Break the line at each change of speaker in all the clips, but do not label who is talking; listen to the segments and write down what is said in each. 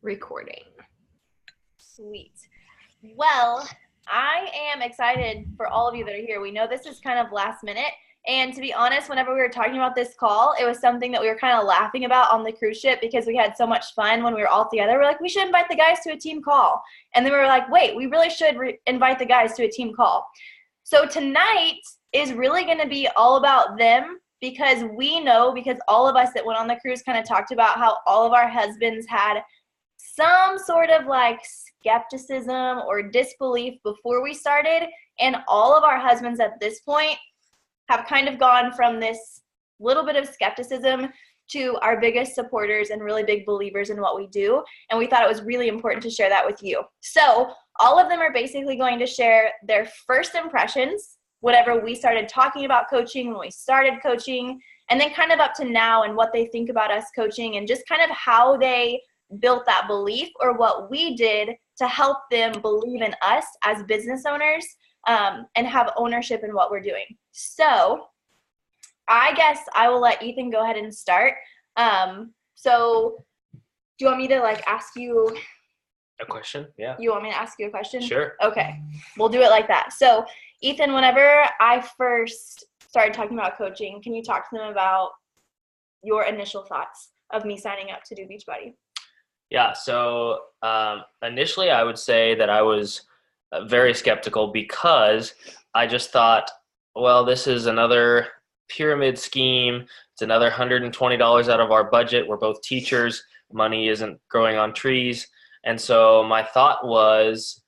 Recording.
Sweet. Well, I am excited for all of you that are here. We know this is kind of last minute. And to be honest, whenever we were talking about this call, it was something that we were kind of laughing about on the cruise ship because we had so much fun when we were all together. We're like, we should invite the guys to a team call. And then we were like, wait, we really should invite the guys to a team call. So tonight is really going to be all about them because we know, because all of us that went on the cruise kind of talked about how all of our husbands had some sort of like skepticism or disbelief before we started. And all of our husbands at this point have kind of gone from this little bit of skepticism to our biggest supporters and really big believers in what we do. And we thought it was really important to share that with you. So all of them are basically going to share their first impressions, whatever we started talking about coaching, when we started coaching, and then kind of up to now and what they think about us coaching and just kind of how they built that belief or what we did to help them believe in us as business owners and have ownership in what we're doing. So I guess I will let Ethan go ahead and start. So do you want me to like ask you
a question? Yeah.
You want me to ask you a question?
Sure.
Okay. We'll do it like that. So Ethan, whenever I first started talking about coaching, can you talk to them about your initial thoughts of me signing up to do Beachbody?
Yeah, so initially I would say that I was very skeptical because I just thought, well, this is another pyramid scheme. It's another $120 out of our budget. We're both teachers. Money isn't growing on trees. And so my thought was,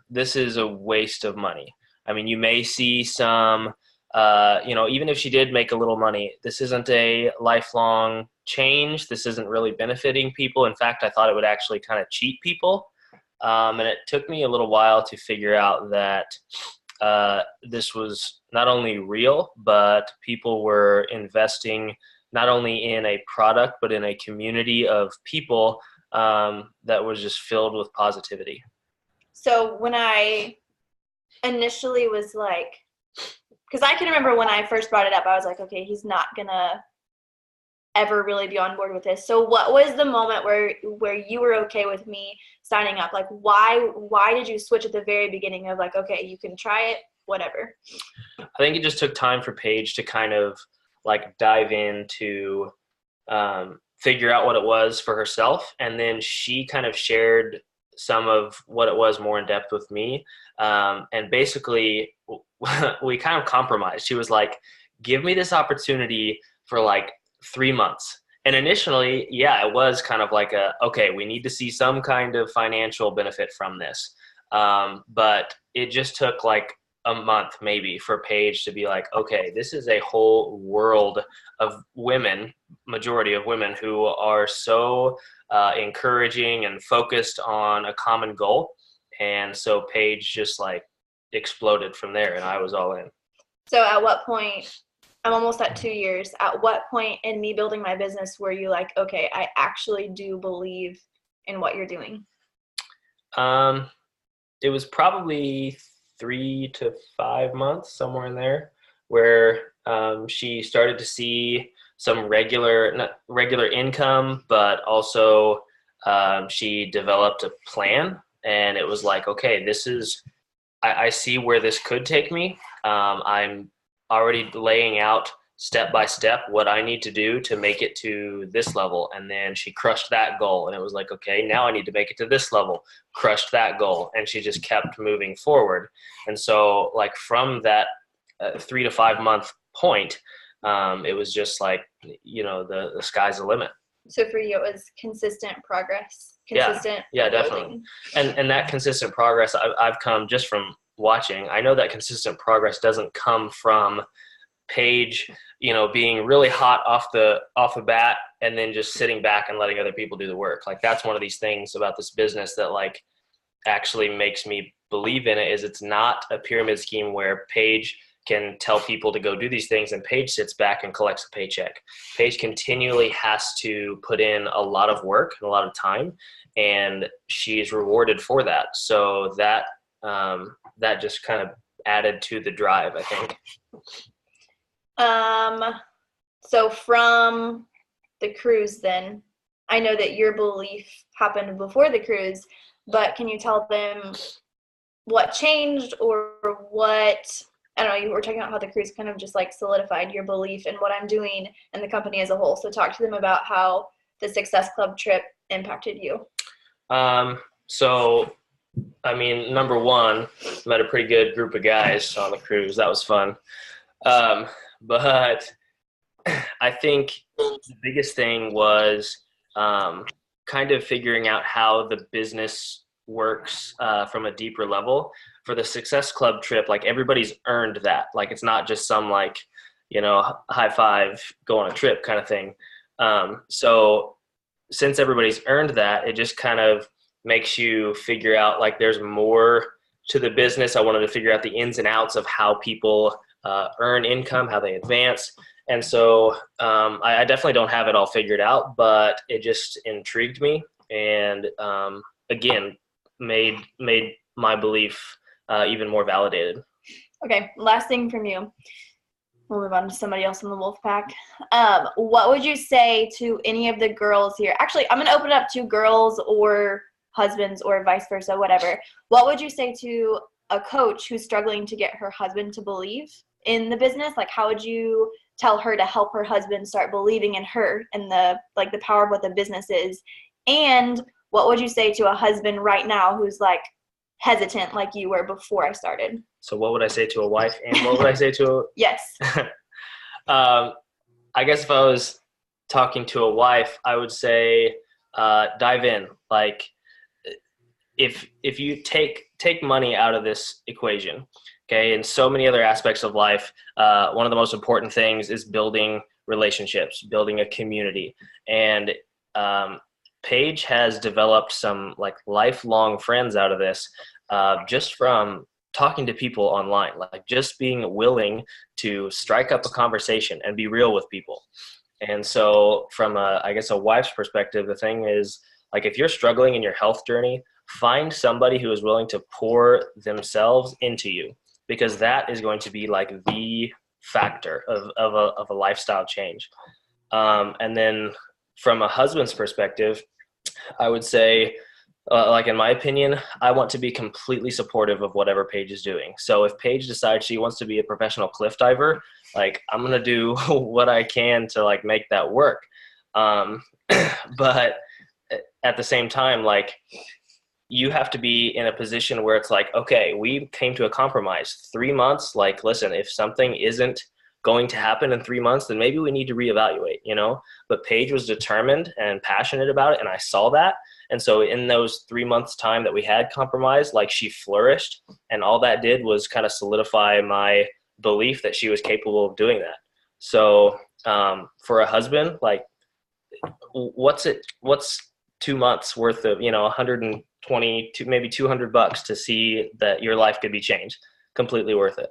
this is a waste of money. I mean, you may see some, even if she did make a little money, this isn't a lifelong change. This isn't really benefiting people. In fact, I thought it would actually kind of cheat people. And it took me a little while to figure out that this was not only real, but people were investing not only in a product, but in a community of people that was just filled with positivity.
So when I initially was like, because I can remember when I first brought it up, I was like, okay, he's not going to ever really be on board with this. So what was the moment where you were okay with me signing up? Like, why did you switch at the very beginning of like, okay, you can try it, whatever?
I think it just took time for Paige to kind of like dive into figure out what it was for herself. And then she kind of shared some of what it was more in depth with me. And basically we kind of compromised. She was like, give me this opportunity for like 3 months. And initially, yeah, it was kind of like okay, we need to see some kind of financial benefit from this. But it just took like a month maybe for Paige to be like, okay, this is a whole world of women, majority of women who are so encouraging and focused on a common goal. And so Paige just like exploded from there and I was all in.
So at what point, I'm almost at 2 years, at what point in me building my business were you like, okay, I actually do believe in what you're doing?
It was probably 3 to 5 months, somewhere in there, where she started to see some regular income, but also she developed a plan. And it was like, okay, this is, I see where this could take me. I'm already laying out step by step what I need to do to make it to this level. And then she crushed that goal. And it was like, okay, now I need to make it to this level, crushed that goal. And she just kept moving forward. And so like from that 3 to 5 month point, it was just like, the sky's the limit.
So for you, it was consistent progress, consistent.
Yeah, definitely. And that consistent progress I've come just from watching. I know that consistent progress doesn't come from Paige, being really hot off the bat and then just sitting back and letting other people do the work. Like that's one of these things about this business that like actually makes me believe in it is it's not a pyramid scheme where Paige can tell people to go do these things and Paige sits back and collects a paycheck. Paige continually has to put in a lot of work and a lot of time and she's rewarded for that. So that just kind of added to the drive, I think.
So from the cruise then, I know that your belief happened before the cruise, but can you tell them what changed or what, I don't know, you were talking about how the cruise kind of just like solidified your belief in what I'm doing and the company as a whole. So talk to them about how the Success Club trip impacted you.
So, I mean, number one, met a pretty good group of guys on the cruise. That was fun. But I think the biggest thing was kind of figuring out how the business works from a deeper level. For the Success Club trip, like everybody's earned that. Like it's not just some like, high five, go on a trip kind of thing. So since everybody's earned that, it just kind of makes you figure out like there's more to the business. I wanted to figure out the ins and outs of how people earn income, how they advance. And so I definitely don't have it all figured out, but it just intrigued me and again made my belief even more validated.
Okay, last thing from you. We'll move on to somebody else in the wolf pack. What would you say to any of the girls here? Actually, I'm going to open it up to girls or husbands or vice versa, whatever. What would you say to a coach who's struggling to get her husband to believe in the business? Like, how would you tell her to help her husband start believing in her and the power of what the business is? And what would you say to a husband right now who's like hesitant like you were before I started?
So what would I say to a wife and what would I say to a...
Yes.
I guess if I was talking to a wife, I would say dive in. Like if you take money out of this equation, okay, in so many other aspects of life, one of the most important things is building relationships, building a community. And Paige has developed some like lifelong friends out of this just from talking to people online, like just being willing to strike up a conversation and be real with people. And so from I guess a wife's perspective, the thing is like if you're struggling in your health journey, find somebody who is willing to pour themselves into you, because that is going to be like the factor of a lifestyle change. And then from a husband's perspective, I would say, like in my opinion, I want to be completely supportive of whatever Paige is doing. So if Paige decides she wants to be a professional cliff diver, like I'm going to do what I can to like make that work. But at the same time, like you have to be in a position where it's like, okay, we came to a compromise. 3 months, like, listen, if something isn't going to happen in 3 months, then maybe we need to reevaluate, But Paige was determined and passionate about it, and I saw that. And so in those 3 months time that we had compromised, like she flourished, and all that did was kind of solidify my belief that she was capable of doing that. So for a husband, like what's 2 months worth of, 120 to maybe $200 to see that your life could be changed? Completely worth it.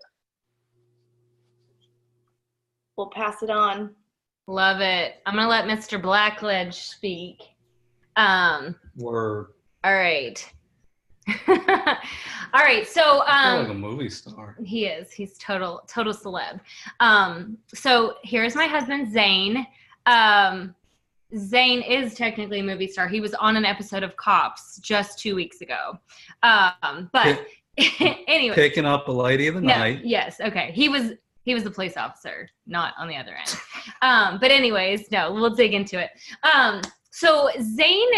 We'll pass it on.
Love it. I'm going to let Mr. Blackledge speak.
Word.
All right. All right. So,
like a movie star.
He is. He's total celeb. So here's my husband, Zane. Zane is technically a movie star. He was on an episode of Cops just 2 weeks ago. But anyway.
Picking up a lady of the night.
Yes. Okay. He was the police officer, not on the other end. But anyways, no, we'll dig into it. So Zane,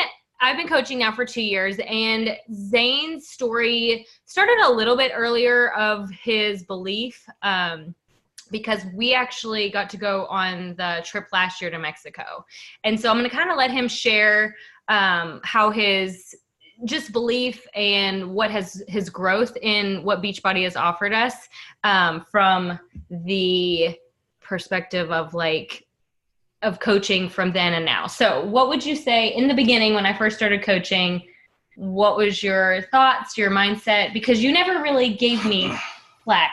I've been coaching now for 2 years, and Zane's story started a little bit earlier of his belief, because we actually got to go on the trip last year to Mexico. And so I'm going to kind of let him share how his just belief and what his growth in what Beachbody has offered us from the perspective of coaching from then and now. So what would you say in the beginning when I first started coaching? What was your thoughts, your mindset? Because you never really gave me flack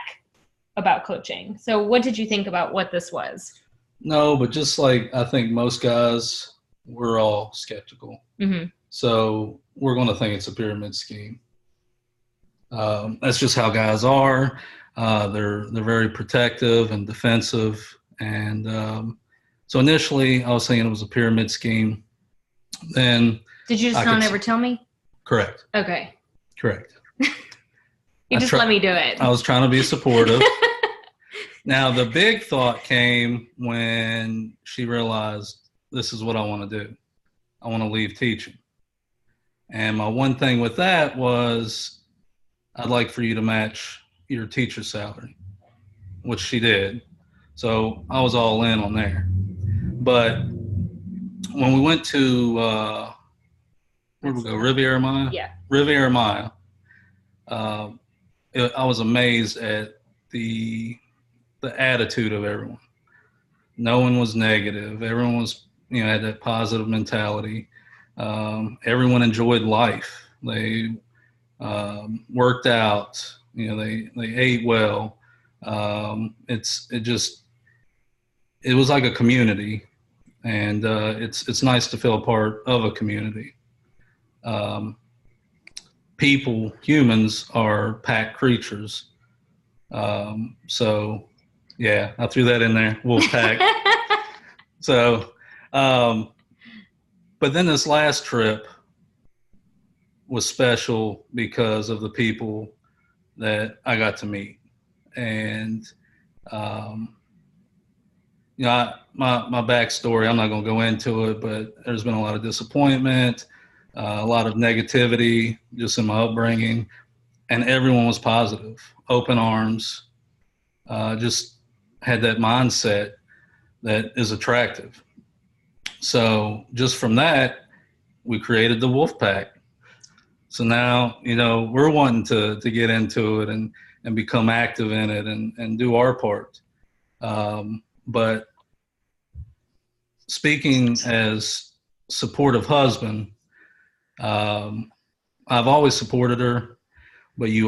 about coaching. So what did you think about what this was?
No, but just like I think most guys, we're all skeptical. Mm-hmm. So we're going to think it's a pyramid scheme. That's just how guys are. They're very protective and defensive. And so initially I was thinking it was a pyramid scheme. then
did you just not ever tell me?
Correct.
Okay.
Correct.
You just let me do it.
I was trying to be supportive. Now, the big thought came when she realized this is what I want to do. I want to leave teaching. And my one thing with that was, I'd like for you to match your teacher's salary, which she did. So I was all in on there. But when we went to, where did we go? Riviera Maya?
Yeah.
Riviera Maya. I was amazed at the attitude of everyone. No one was negative. Everyone was, had that positive mentality. Everyone enjoyed life. They worked out. They ate well. It was like a community, and it's nice to feel a part of a community. Humans are pack creatures. So yeah, I threw that in there. Wolf pack. So, but then this last trip was special because of the people that I got to meet. And, my backstory, I'm not going to go into it, but there's been a lot of disappointment, a lot of negativity just in my upbringing, and everyone was positive, open arms, just had that mindset that is attractive. So just from that, we created the Wolf Pack. So now, we're wanting to get into it and become active in it and do our part. But speaking as supportive husband, I've always supported her, but I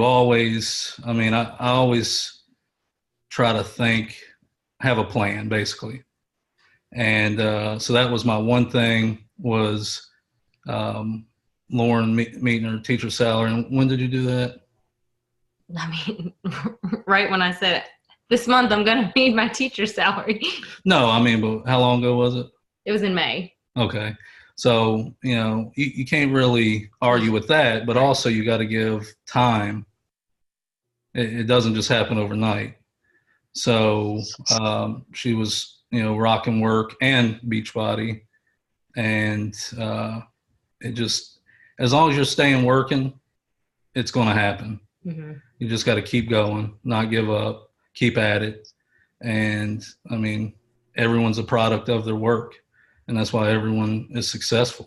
always try to have a plan, basically. And so that was my one thing was Lauren meeting her teacher salary. And when did you do that?
I mean, right when I said, this month I'm going to need my teacher salary.
No, but how long ago was it?
It was in May.
Okay. So, you can't really argue with that, but also you got to give time. It doesn't just happen overnight. So she was, rock and work and Beachbody. And it just, as long as you're staying working, it's going to happen. Mm-hmm. You just got to keep going, not give up, keep at it. And everyone's a product of their work. And that's why everyone is successful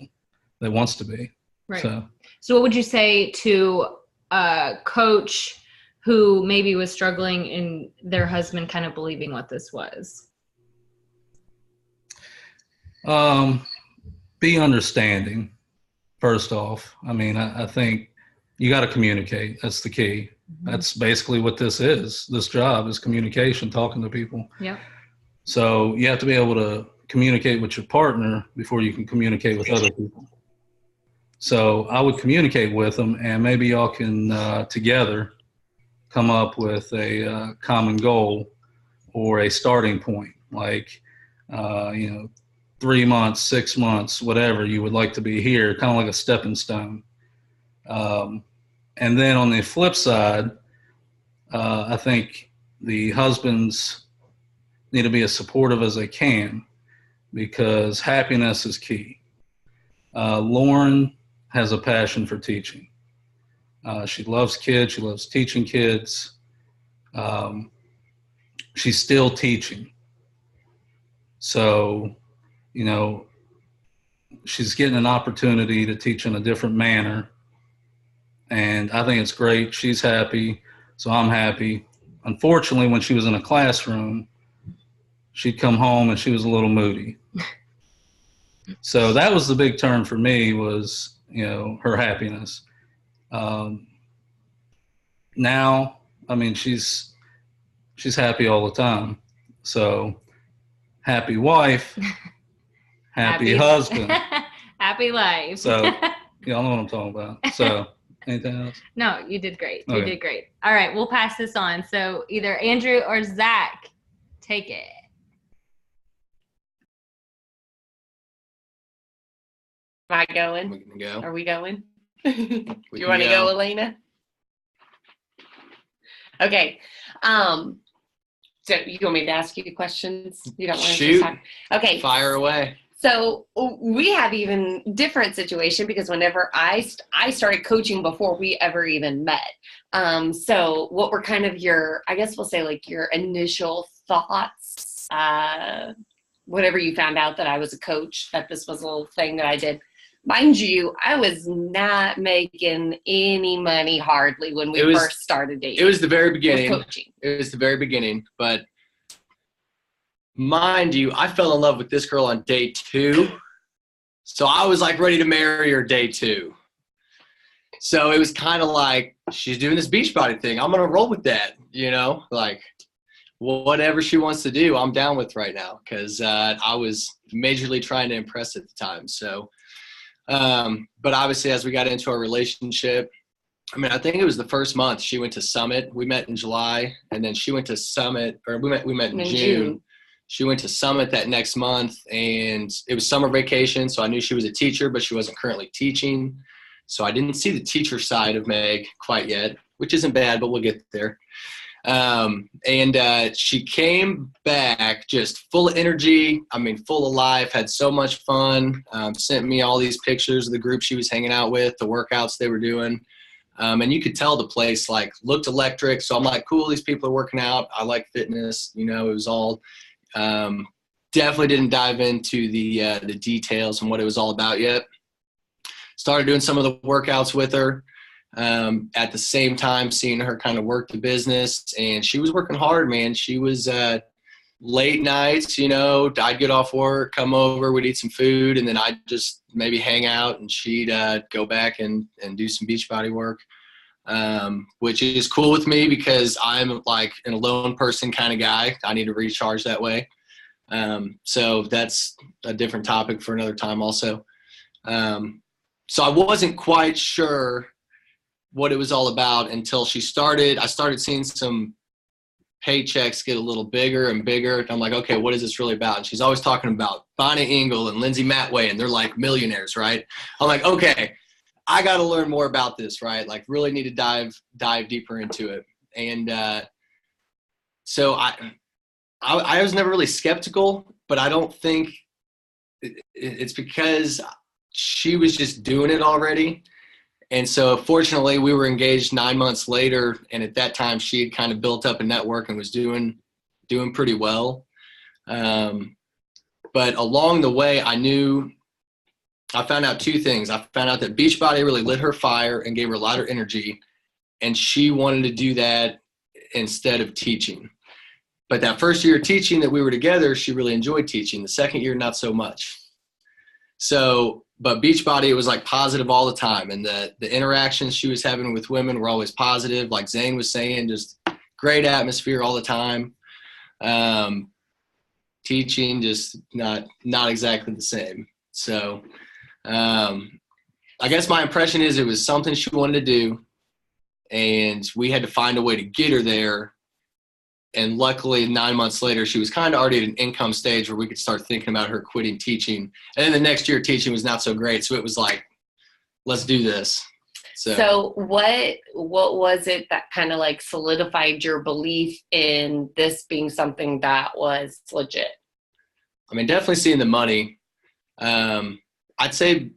that wants to be.
Right. So what would you say to a coach who maybe was struggling in their husband kind of believing what this was?
Be understanding, first off. I think you got to communicate. That's the key. Mm-hmm. That's basically what this is. This job is communication, talking to people.
Yeah. So
you have to be able to communicate with your partner before you can communicate with other people. So I would communicate with them, and maybe y'all can together come up with a common goal or a starting point, like 3 months, 6 months, whatever you would like to be here, kind of like a stepping stone. And then on the flip side, I think the husbands need to be as supportive as they can, because happiness is key. Lauren has a passion for teaching. She loves kids. She loves teaching kids. She's still teaching. So, she's getting an opportunity to teach in a different manner. And I think it's great. She's happy. So I'm happy. Unfortunately, when she was in a classroom, she'd come home and she was a little moody. So that was the big turn for me, was, her happiness. Now, she's happy all the time. So happy wife, happy husband.
Happy life.
So y'all know what I'm talking about. So anything else?
No, you did great.
Okay.
You did great. All right, we'll pass this on. So either Andrew or Zach, take it.
I going?
We can go.
Are we going? Do
We
you
can
want to
go.
go, Elena? Okay. So you want me to ask you questions? You don't want to
Shoot.
just talk? Okay.
Fire away.
So we have even different situation because whenever I started coaching before we ever even met. So what were kind of your, I guess we'll say like your initial thoughts, whatever you found out that I was a coach, that this was a little thing that I did. Mind you, I was not making any money hardly when we first started dating.
It was the very beginning.
Coaching.
It was the very beginning. But mind you, I fell in love with this girl on day 2. So I was like ready to marry her day 2. So it was kind of like, she's doing this Beachbody thing. I'm going to roll with that, like whatever she wants to do, I'm down with right now. Because I was majorly trying to impress at the time. So. But obviously as we got into our relationship, I think it was the first month she went to Summit. We met in July, and then she went to Summit, or we met in June. She went to Summit that next month, and it was summer vacation. So I knew she was a teacher, but she wasn't currently teaching. So I didn't see the teacher side of Meg quite yet, which isn't bad, but we'll get there. And she came back just full of energy. Full of life, had so much fun, sent me all these pictures of the group she was hanging out with, the workouts they were doing. And you could tell the place looked electric. So I'm like, cool, these people are working out. I like fitness, it was all, definitely didn't dive into the details and what it was all about yet. Started doing some of the workouts with her. At the same time, seeing her kind of work the business, and she was working hard, man. She was late nights, I'd get off work, come over, we'd eat some food, and then I'd just maybe hang out, and she'd go back and do some Beachbody work, which is cool with me because I'm like an alone person kind of guy. I need to recharge that way. So that's a different topic for another time also. So I wasn't quite sure what it was all about until I started seeing some paychecks get a little bigger and bigger. And I'm like, okay, what is this really about? And she's always talking about Bonnie Engel and Lindsay Matway, and they're like millionaires, right? I'm like, okay, I got to learn more about this, right? Like really need to dive deeper into it. And so I was never really skeptical, but I don't think it's because she was just doing it already. And so fortunately we were engaged 9 months later. And at that time she had kind of built up a network and was doing pretty well. But along the way, I found out 2 things. I found out that Beachbody really lit her fire and gave her a lot of energy. And she wanted to do that instead of teaching. But that first year of teaching that we were together, she really enjoyed teaching. The second year, not so much. But Beachbody, it was like positive all the time. And the interactions she was having with women were always positive. Like Zane was saying, just great atmosphere all the time. Teaching, just not exactly the same. So I guess my impression is it was something she wanted to do. And we had to find a way to get her there. And luckily 9 months later, she was kind of already at an income stage where we could start thinking about her quitting teaching. And then the next year teaching was not so great. So it was like, let's do this. So
what was it that kind of like solidified your belief in this being something that was legit?
Definitely seeing the money. I'd say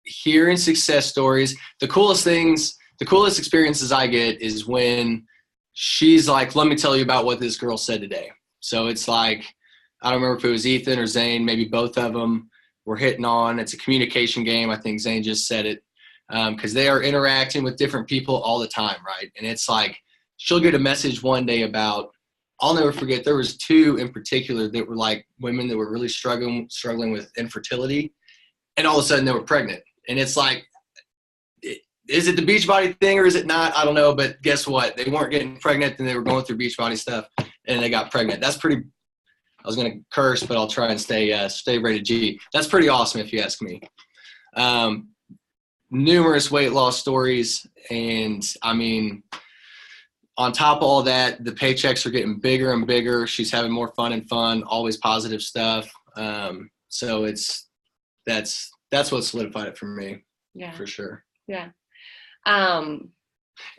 hearing success stories, the coolest experiences I get is when she's like, let me tell you about what this girl said today. So it's like, I don't remember if it was Ethan or Zane, maybe both of them were hitting on. It's a communication game. I think Zane just said it because they are interacting with different people all the time, right? And it's like she'll get a message one day about, I'll never forget, there was 2 in particular that were like women that were really struggling with infertility. And all of a sudden they were pregnant. And it's like, is it the Beachbody thing or is it not? I don't know, but guess what? They weren't getting pregnant and they were going through Beachbody stuff and they got pregnant. That's pretty, I was going to curse, but I'll try and stay rated G. That's pretty awesome if you ask me. Numerous weight loss stories. And on top of all that, the paychecks are getting bigger and bigger. She's having more fun, always positive stuff. So that's that's what solidified it for me.
Yeah.
For sure.
Yeah.
And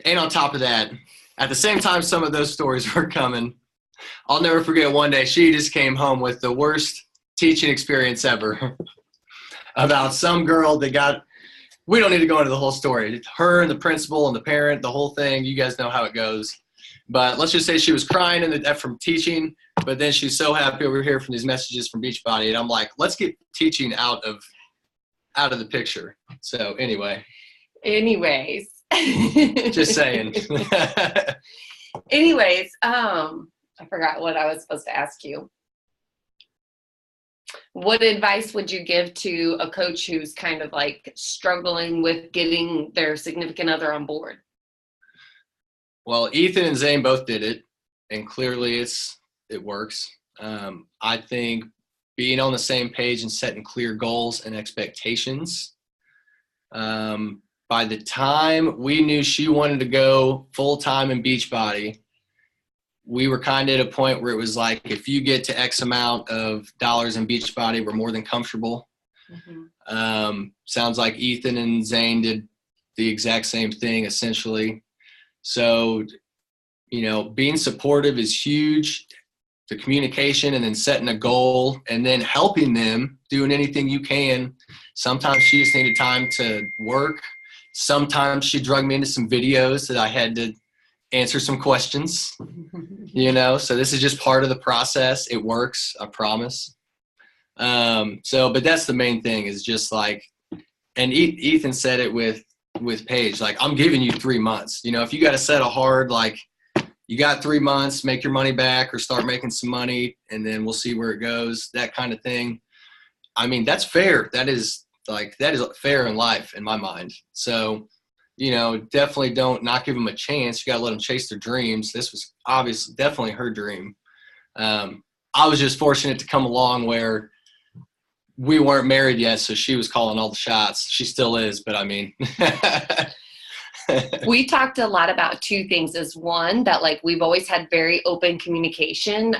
on top of that, at the same time some of those stories were coming, I'll never forget one day she just came home with the worst teaching experience ever about some girl that got, we don't need to go into the whole story. Her and the principal and the parent, the whole thing, you guys know how it goes. But let's just say she was crying from teaching, but then she's so happy over here from these messages from Beachbody. And I'm like, let's get teaching out of the picture. So anyways. Just saying.
Anyways, I forgot what I was supposed to ask you. What advice would you give to a coach who's kind of like struggling with getting their significant other on board?
Well, Ethan and Zane both did it, and clearly it works. I think being on the same page and setting clear goals and expectations. By the time we knew she wanted to go full-time in Beachbody, we were kind of at a point where it was like, if you get to X amount of dollars in Beachbody, we're more than comfortable. Mm-hmm. Sounds like Ethan and Zane did the exact same thing, essentially. So, being supportive is huge. The communication and then setting a goal and then helping them, doing anything you can. Sometimes she just needed time to work. Sometimes she drugged me into some videos that I had to answer some questions, so this is just part of the process. It works, I promise. But that's the main thing is just like, and Ethan said it with Paige, like, I'm giving you 3 months. If you got to set a hard, like, you got 3 months, make your money back or start making some money, and then we'll see where it goes, that kind of thing. I mean, that's fair. That is fair in life in my mind. So, definitely don't not give them a chance. You got to let them chase their dreams. This was obviously definitely her dream. I was just fortunate to come along where we weren't married yet, so she was calling all the shots. She still is, but I mean.
We talked a lot about two things. Is one, that like we've always had very open communication.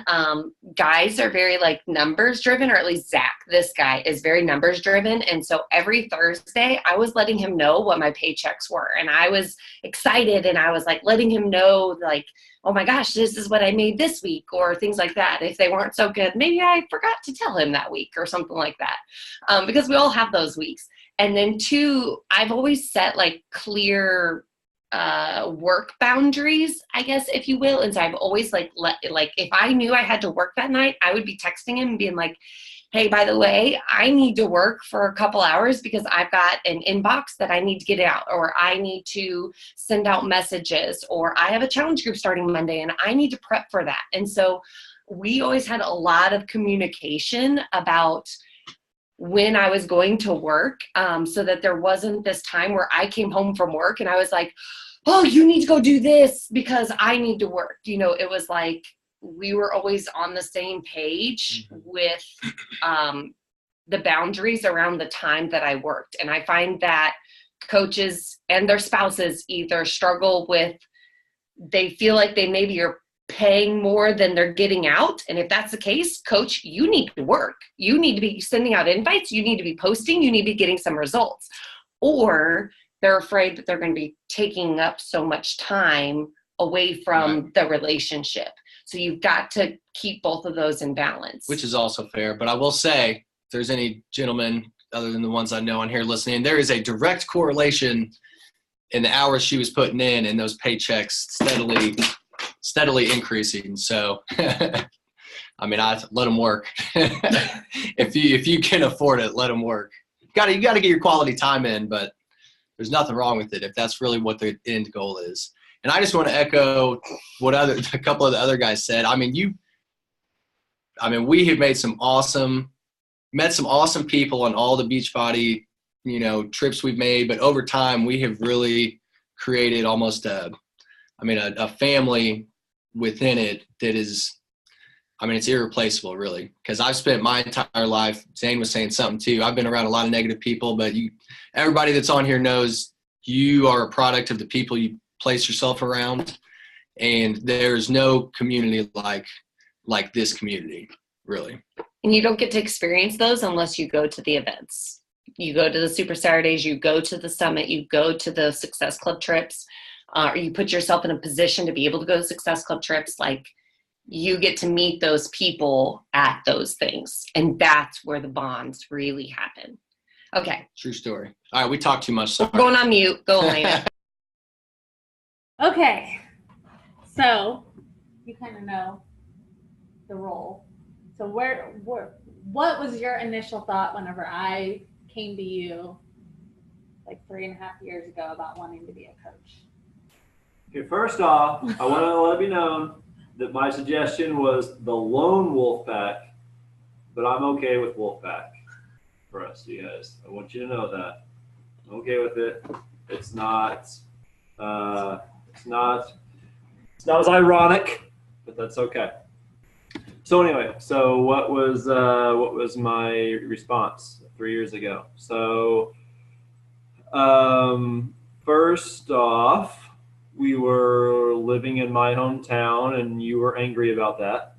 Guys are very like numbers driven, or at least Zach, this guy, is very numbers driven. And so every Thursday I was letting him know what my paychecks were. And I was excited, and I was like letting him know, like, oh my gosh, this is what I made this week, or things like that. If they weren't so good, maybe I forgot to tell him that week or something like that. Because we all have those weeks. And then two, I've always set like clear work boundaries, I guess, if you will. And so I've always like if I knew I had to work that night, I would be texting him and being like, hey, by the way, I need to work for a couple hours because I've got an inbox that I need to get out, or I need to send out messages, or I have a challenge group starting Monday and I need to prep for that. And so we always had a lot of communication about when I was going to work, so that there wasn't this time where I came home from work and I was like, oh, you need to go do this because I need to work. It was like we were always on the same page with the boundaries around the time that I worked. And I find that coaches and their spouses either struggle with, they feel like they maybe are paying more than they're getting out. And if that's the case, coach, you need to work. You need to be sending out invites. You need to be posting. You need to be getting some results. Or they're afraid that they're going to be taking up so much time away from the relationship. So you've got to keep both of those in balance. Which
is also fair. But I will say, if there's any gentlemen other than the ones I know on here listening, there is a direct correlation in the hours she was putting in and those paychecks steadily increasing. So, I mean, I let them work. If you can afford it, let them work. You got to get your quality time in, but there's nothing wrong with it if that's really what the end goal is. And I just want to echo what a couple of the other guys said. I mean, we have met some awesome people on all the Beachbody, trips we've made, but over time we have really created almost a family within it that is, it's irreplaceable, really. Because I've spent my entire life, Zane was saying something too, I've been around a lot of negative people, but everybody that's on here knows you are a product of the people you place yourself around, and there's no community like this community, really.
And you don't get to experience those unless you go to the events. You go to the Super Saturdays, you go to the summit, you go to the Success Club trips, or you put yourself in a position to be able to go to Success Club trips. Like, you get to meet those people at those things. And that's where the bonds really happen. Okay.
True story. All right, we talk too much. Sorry.
We're going on mute. Go, Elena.
Okay. So you kind of know the role. So what was your initial thought whenever I came to you like 3.5 years ago about wanting to be a coach?
Okay, first off, I want to let it be known that my suggestion was the lone wolf pack, but I'm okay with wolf pack for us, you guys. I want you to know that. I'm okay with it. It's not as ironic, but that's okay. So anyway, so what was my response 3 years ago? So first off, we were living in my hometown, and you were angry about that.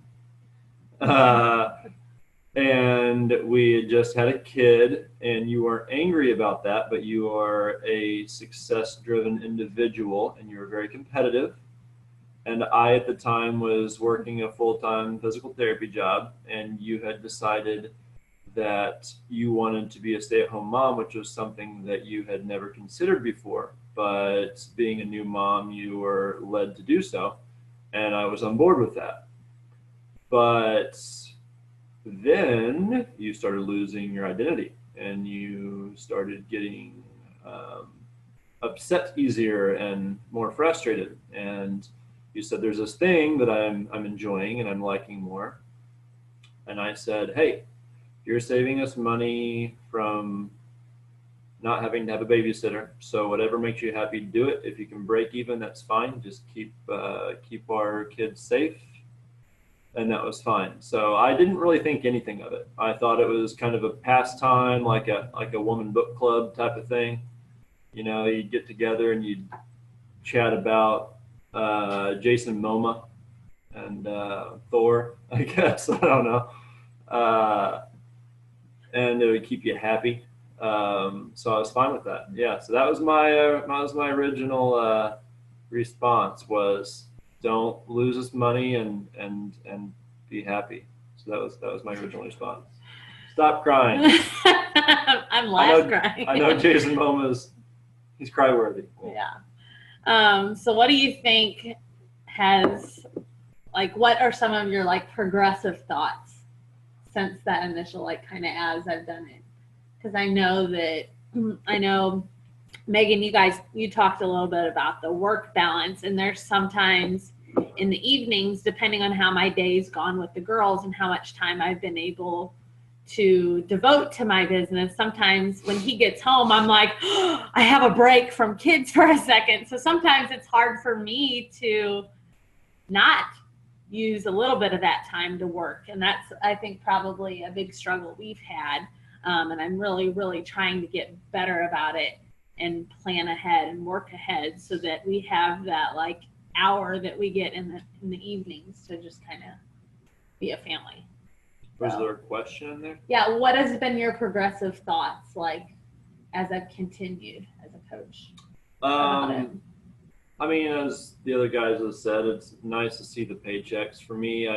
And we had just had a kid, and you weren't angry about that, but you are a success-driven individual, and you were very competitive. And I, at the time, was working a full-time physical therapy job, and you had decided that you wanted to be a stay-at-home mom, which was something that you had never considered before. But being a new mom, you were led to do so, and I was on board with that. But then you started losing your identity, and you started getting upset easier and more frustrated. And you said, there's this thing that I'm enjoying and I'm liking more. And I said, hey, you're saving us money from not having to have a babysitter. So whatever makes you happy, do it. If you can break even, that's fine. Just keep our kids safe. And that was fine. So I didn't really think anything of it. I thought it was kind of a pastime, like a woman book club type of thing. You know, you'd get together and you'd chat about Jason Momoa and Thor, I guess. I don't know. And it would keep you happy. So I was fine with that. Yeah. So that was my original response was, don't lose us money and be happy. So that was my original response. Stop crying.
I'm crying.
I know Jason Momoa's, he's cry-worthy.
Yeah. So what do you think what are some of your like progressive thoughts since that initial kind of as I've done it? Because I know Megan, you talked a little bit about the work balance, and there's sometimes in the evenings, depending on how my day's gone with the girls and how much time I've been able to devote to my business. Sometimes when he gets home, I'm like, oh, I have a break from kids for a second. So sometimes it's hard for me to not use a little bit of that time to work. And that's, I think, probably a big struggle we've had. And I'm really, really trying to get better about it and plan ahead and work ahead so that we have that hour that we get in the evenings to just kind of be a family.
Was there a question in there?
Yeah, what has been your progressive thoughts as I've continued as a coach?
I mean, as the other guys have said, it's nice to see the paychecks. For me,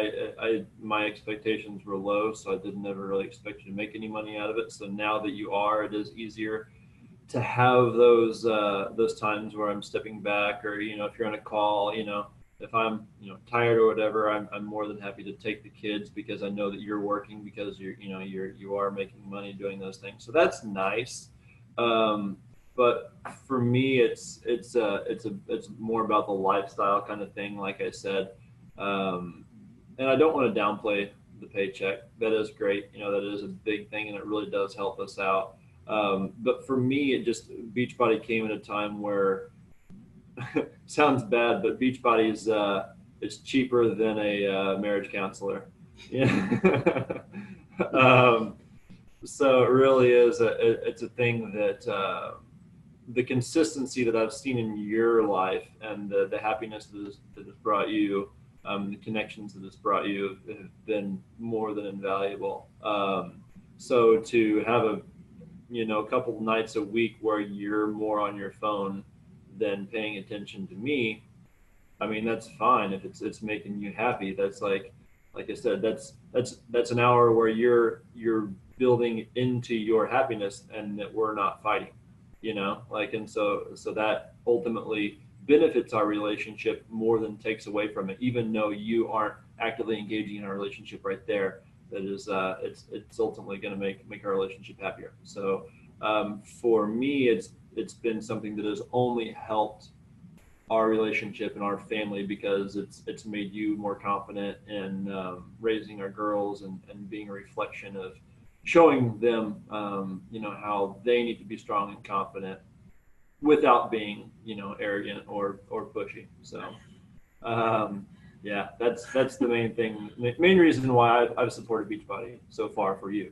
my expectations were low, so I didn't ever really expect you to make any money out of it. So now that you are, it is easier to have those times where I'm stepping back, or if you're on a call, if I'm tired or whatever, I'm more than happy to take the kids because I know that you're working because you are making money doing those things. So that's nice. But for me, it's more about the lifestyle kind of thing, like I said. And I don't want to downplay the paycheck. That is great. That is a big thing, and it really does help us out. But for me, Beachbody came at a time where sounds bad, but Beachbody is cheaper than a marriage counselor. Yeah. So it really is it's a thing that the consistency that I've seen in your life and the happiness that has brought you, the connections that it's brought you have been more than invaluable. So to have a couple nights a week where you're more on your phone than paying attention to me, I mean, that's fine if it's making you happy. That's like I said, that's an hour where you're building into your happiness, and that we're not fighting, and so that ultimately benefits our relationship more than takes away from it, even though you aren't actively engaging in our relationship right there. That is, it's ultimately going to make our relationship happier. So for me, it's been something that has only helped our relationship and our family, because it's made you more confident in raising our girls, and being a reflection of showing them how they need to be strong and confident without being arrogant or pushy. So yeah, that's the main reason why I've supported Beachbody so far for you.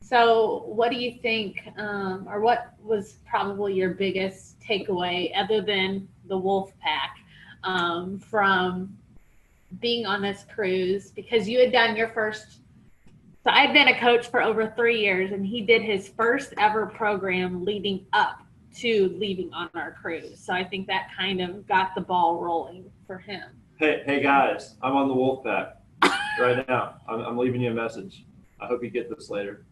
So what do you think, or what was probably your biggest takeaway, other than the wolf pack, from being on this cruise? Because you had done your first, so I had been a coach for over 3 years, and he did his first ever program leading up to leaving on our cruise. So I think that kind of got the ball rolling for him.
Hey guys, I'm on the wolf pack right now. I'm leaving you a message. I hope you get this later.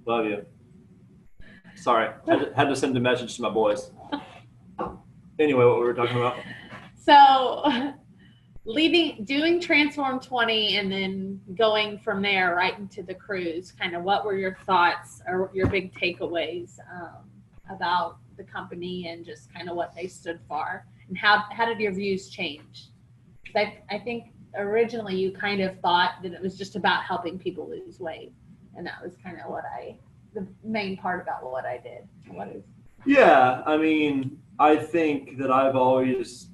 Love you. Sorry, had to send a message to my boys. Anyway, what we were talking about.
So doing Transform 20 and then going from there right into the cruise, kind of what were your thoughts or your big takeaways about the company and just kind of what they stood for, and how did your views change? Because I think originally you kind of thought that it was just about helping people lose weight. And that was kind of the main part about what I did.
Yeah, I mean, I think that I've always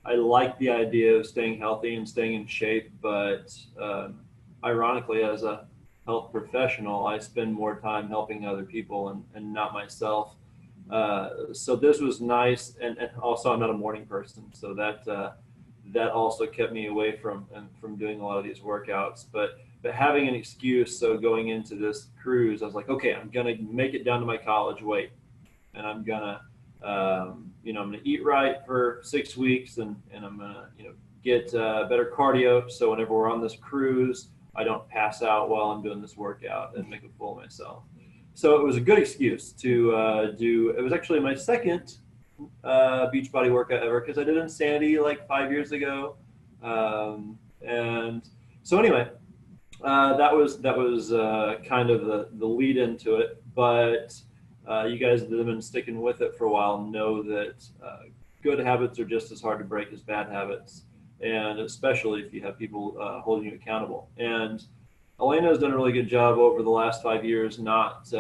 I like the idea of staying healthy and staying in shape, but ironically, as a health professional, I spend more time helping other people and not myself. So this was nice, and also I'm not a morning person, so that also kept me away from doing a lot of these workouts. But having an excuse, so going into this cruise, I was like, okay, I'm gonna make it down to my college weight, and I'm gonna, I'm gonna eat right for 6 weeks, and I'm gonna, get better cardio, so whenever we're on this cruise, I don't pass out while I'm doing this workout and make a fool of myself. So it was a good excuse to do. It was actually my second Beachbody workout ever, because I did Insanity like 5 years ago, and so anyway. That was kind of the lead into it, but you guys that have been sticking with it for a while know that good habits are just as hard to break as bad habits, and especially if you have people holding you accountable. And Elena has done a really good job over the last 5 years, not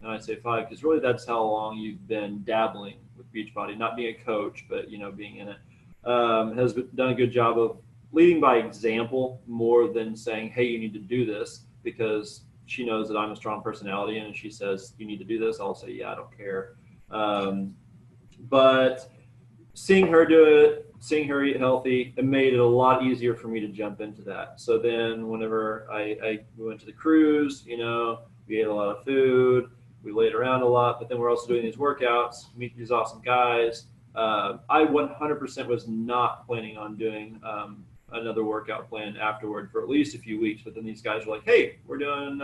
I'd say 5, because really that's how long you've been dabbling with Beachbody, not being a coach, but being in it. Has done a good job of leading by example more than saying, hey, you need to do this, because she knows that I'm a strong personality, and if she says you need to do this, I'll say, yeah, I don't care. But seeing her do it, seeing her eat healthy, it made it a lot easier for me to jump into that. So then whenever we went to the cruise, we ate a lot of food, we laid around a lot, but then we're also doing these workouts, meet these awesome guys. I 100% was not planning on doing another workout plan afterward for at least a few weeks. But then these guys were like, hey, we're doing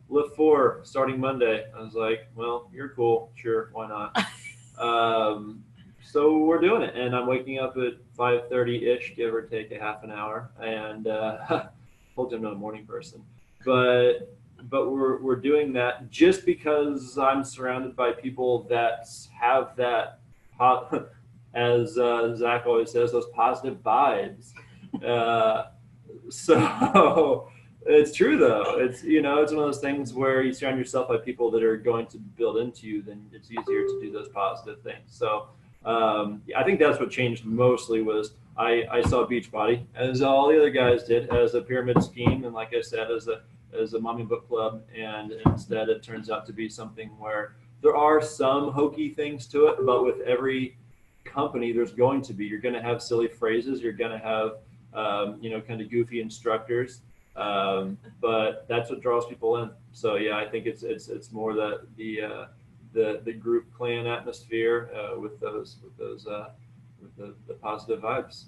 Lift 4 starting Monday. I was like, well, you're cool. Sure, why not? So we're doing it. And I'm waking up at 5:30-ish, give or take a half an hour. And told you I'm not a morning person. But we're doing that just because I'm surrounded by people that have that, as Zach always says, those positive vibes. So it's true though. It's it's one of those things where you surround yourself by people that are going to build into you, then it's easier to do those positive things. So I think that's what changed mostly was I saw Beachbody, as all the other guys did, as a pyramid scheme, and like I said, as a mommy book club, and instead it turns out to be something where there are some hokey things to it, but with every company you're going to have silly phrases, you're going to have kind of goofy instructors, But that's what draws people in. So yeah, I think it's more the group clan atmosphere with the positive vibes.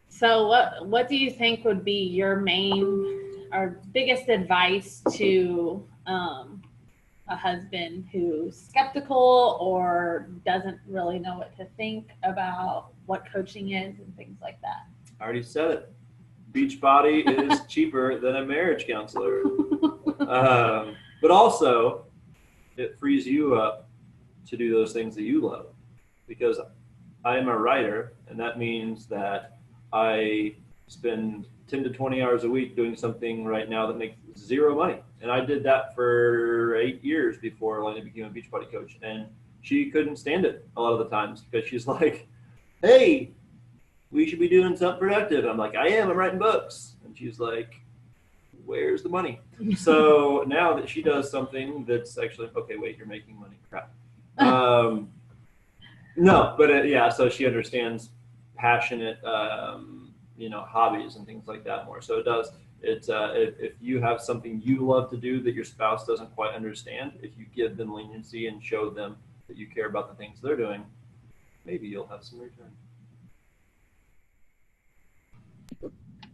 So what do you think would be your main or biggest advice to a husband who's skeptical or doesn't really know what to think about what coaching is and things like that?
I already said it. Beachbody is cheaper than a marriage counselor. But also, it frees you up to do those things that you love. Because I am a writer, and that means that I spend 10 to 20 hours a week doing something right now that makes zero money. And I did that for 8 years before Elena became a Beachbody coach. And she couldn't stand it a lot of the times because she's like, hey, we should be doing something productive. I'm like, I'm writing books. And she's like, where's the money? So now that she does something that's actually, okay, wait, you're making money, crap. No, but yeah, so she understands passionate, hobbies and things like that more. So it does, if you have something you love to do that your spouse doesn't quite understand, if you give them leniency and show them that you care about the things they're doing, maybe you'll have some return.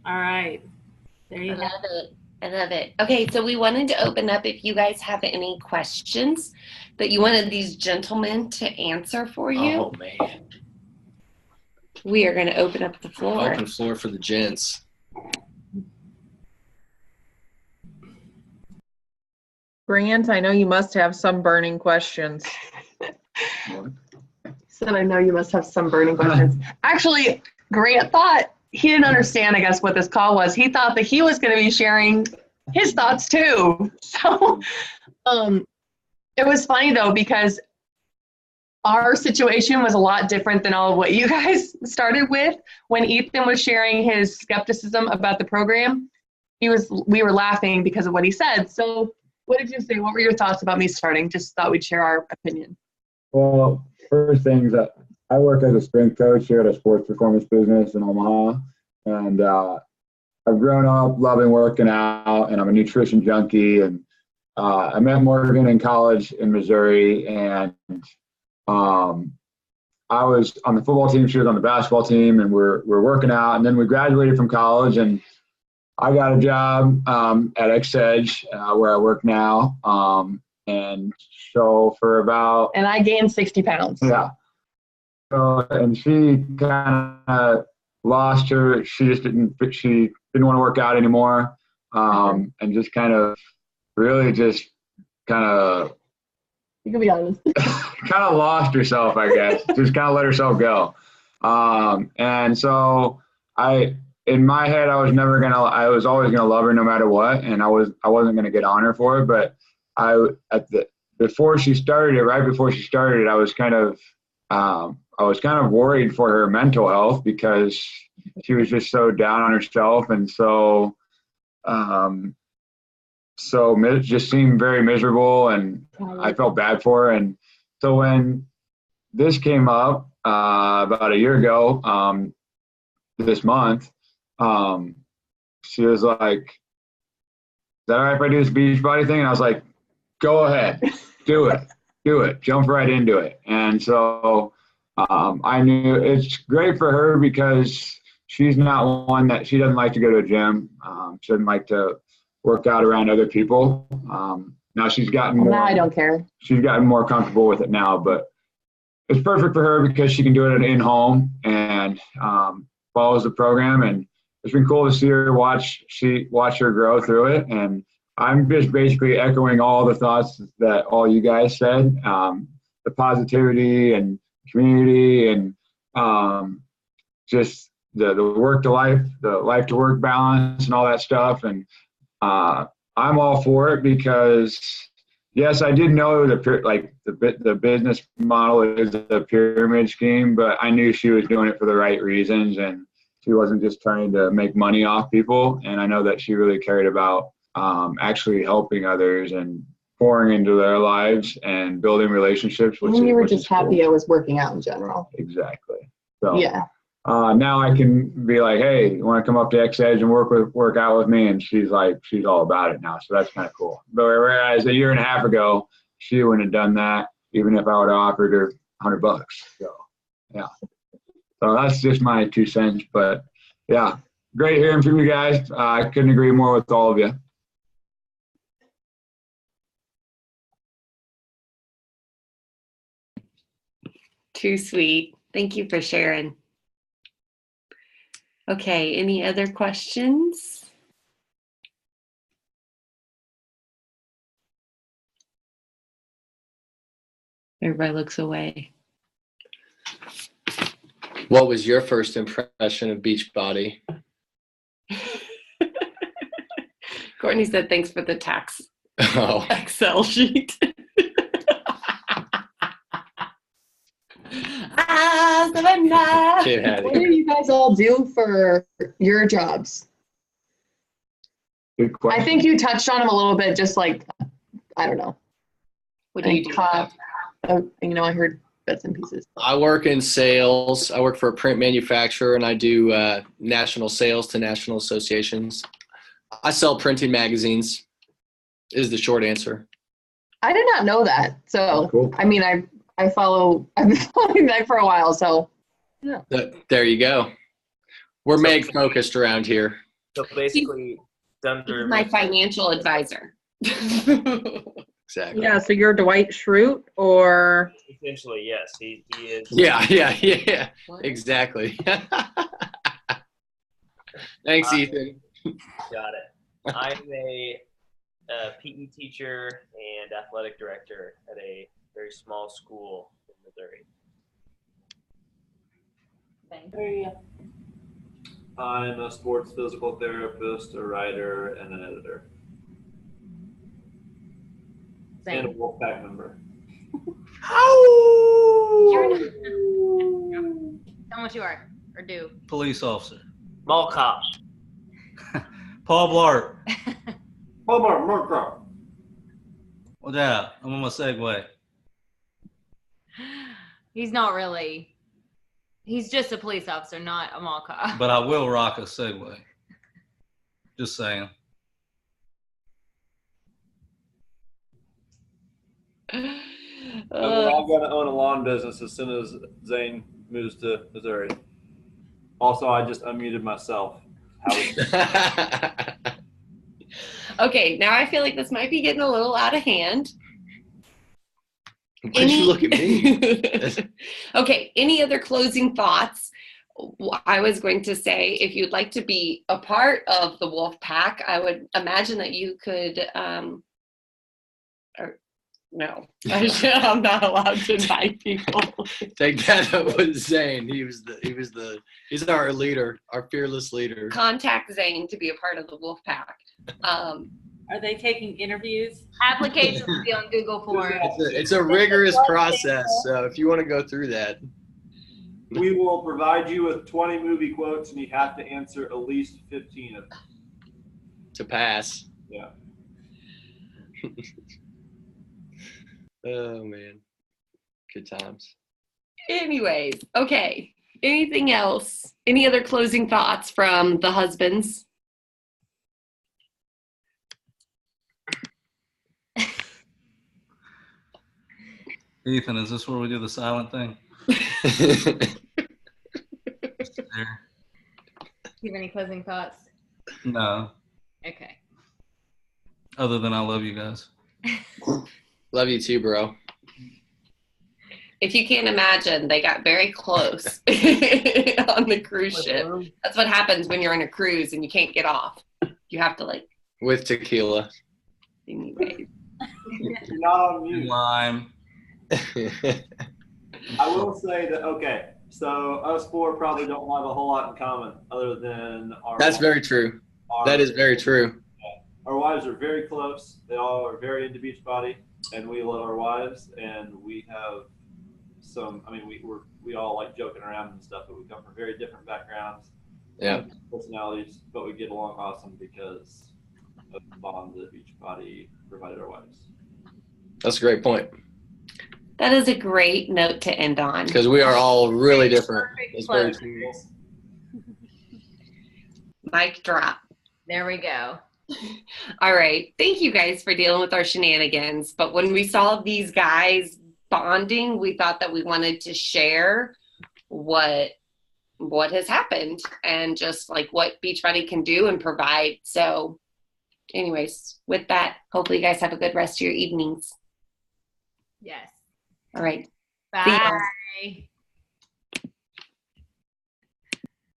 All right. There you go.
I love it. Okay, so we wanted to open up if you guys have any questions that you wanted these gentlemen to answer for you.
Oh, man.
We are going to open up the floor.
Open floor for the gents.
Grant, I know you must have some burning questions.
Said I know you must have some burning questions. Actually, Grant thought he didn't understand, I guess, what this call was. He thought that he was going to be sharing his thoughts too. So it was funny though, because our situation was a lot different than all of what you guys started with. When Ethan was sharing his skepticism about the program, we were laughing because of what he said. So what did you say? What were your thoughts about me starting? Just thought we'd share our opinion.
Well, first things, I work as a strength coach here at a sports performance business in Omaha, and I've grown up loving working out, and I'm a nutrition junkie. And I met Morgan in college in Missouri, and I was on the football team. She was on the basketball team, and we're working out. And then we graduated from college, and I got a job at XEdge where I work now. And so for about...
And I gained 60 pounds.
Yeah. So, and she kind of lost her. She didn't want to work out anymore. And just kind of really just kind of...
You can be honest.
kind of lost herself, I guess. Just kind of let herself go. And so in my head, I was always gonna love her no matter what, and I wasn't gonna get on her for it. But before she started, I was kind of worried for her mental health because she was just so down on herself and just seemed very miserable, and I felt bad for her. And so when this came up about a year ago, this month, she was like, "Is that all right if I do this Beachbody thing?" And I was like, "Go ahead, do it, jump right into it." And so I knew it's great for her because she's not one that she doesn't like to go to a gym. She doesn't like to work out around other people. Now she's gotten more.
Now I don't care.
She's gotten more comfortable with it now, but it's perfect for her because she can do it in home and follows the program. And it's been cool to see her watch her grow through it. And I'm just basically echoing all the thoughts that all you guys said, the positivity and community and just the work to life, the life to work balance and all that stuff. And I'm all for it because, yes, I did know the business model is a pyramid scheme, but I knew she was doing it for the right reasons, and she wasn't just trying to make money off people. And I know that she really cared about actually helping others and pouring into their lives and building relationships.
You were just happy I was working out in general.
Exactly. So
yeah.
now I can be like, hey, you want to come up to X Edge and work out with me? And she's all about it now. So that's kind of cool. But whereas a year and a half ago, she wouldn't have done that, even if I would have offered her $100. So, yeah. So that's just my 2 cents. But yeah, great hearing from you guys. I couldn't agree more with all of you.
Too sweet. Thank you for sharing. Okay, any other questions? Everybody looks away.
What was your first impression of Beachbody?
Courtney said, thanks for the tax
Oh,
Excel sheet. Savannah.
get out of
What do
here.
you guys all do for your jobs?
Good question.
I think you touched on them a little bit, just like, I don't know.
What do you do?
I heard bits and pieces.
I work in sales. I work for a print manufacturer, and I do national sales to national associations. I sell printing magazines, is the short answer.
I did not know that. So,
Cool.
I mean, I've been following that for a while. So, yeah.
There you go. We're Meg focused around here.
So basically, Thunder.
My financial advisor.
Exactly.
Yeah, so you're Dwight Schrute or
Essentially, yes, he is.
Yeah. Exactly. Thanks, Ethan.
Got it. I'm a PE teacher and athletic director at a very small school in Missouri.
There you go.
I'm a sports physical therapist, a writer, and an editor. And a
Same.
Wolfpack member.
You're not. Tell me what you are or do.
Police officer.
Mall cop.
Paul Blart.
Walmart, Murkoff.
Well, yeah, I'm on my segue.
He's not really. He's just a police officer, not a mall cop.
But I will rock a segue. Just saying.
We're all going to own a lawn business as soon as Zane moves to Missouri. Also, I just unmuted myself.
Okay, now I feel like this might be getting a little out of hand.
Why did you look at me?
Okay, any other closing thoughts? I was going to say, if you'd like to be a part of the Wolf Pack, I would imagine that you could, no, I'm not allowed to invite people.
Take that up with Zane. He's our leader, our fearless leader.
Contact Zane to be a part of the Wolf Pack.
Are they taking interviews?
Applications will be on Google Forms.
It's a rigorous process, so if you want to go through that.
We will provide you with 20 movie quotes, and you have to answer at least 15 of them.
To pass.
Yeah.
Oh, man. Good times.
Anyways, okay. Anything else? Any other closing thoughts from the husbands?
Ethan, is this where we do the silent thing? There.
You have any closing thoughts?
No,
Okay.
other than I love you guys.
Love you too, bro.
If you can't imagine, they got very close on the cruise ship. That's what happens when you're on a cruise and you can't get off. You have to
With tequila.
anyway.
You're not on mute.
Lime.
I will say that, okay, so us four probably don't have a whole lot in common other than our
That's very true. That is very true.
Our wives are very close. They all are very into Beachbody, and we love our wives, and we have we all like joking around and stuff, but we come from very different backgrounds,
Yeah.
personalities, but we get along awesome because of the bond that Beachbody provided our wives.
That's a great point.
That is a great note to end on.
Because we are all really different.
Perfect
It's very
close.
true.
Mic drop.
There we go.
All right. Thank you guys for dealing with our shenanigans. But when we saw these guys bonding, we thought that we wanted to share what has happened and just like what Beachbody can do and provide. So anyways, with that, hopefully you guys have a good rest of your evenings.
Yes.
All right.
Bye.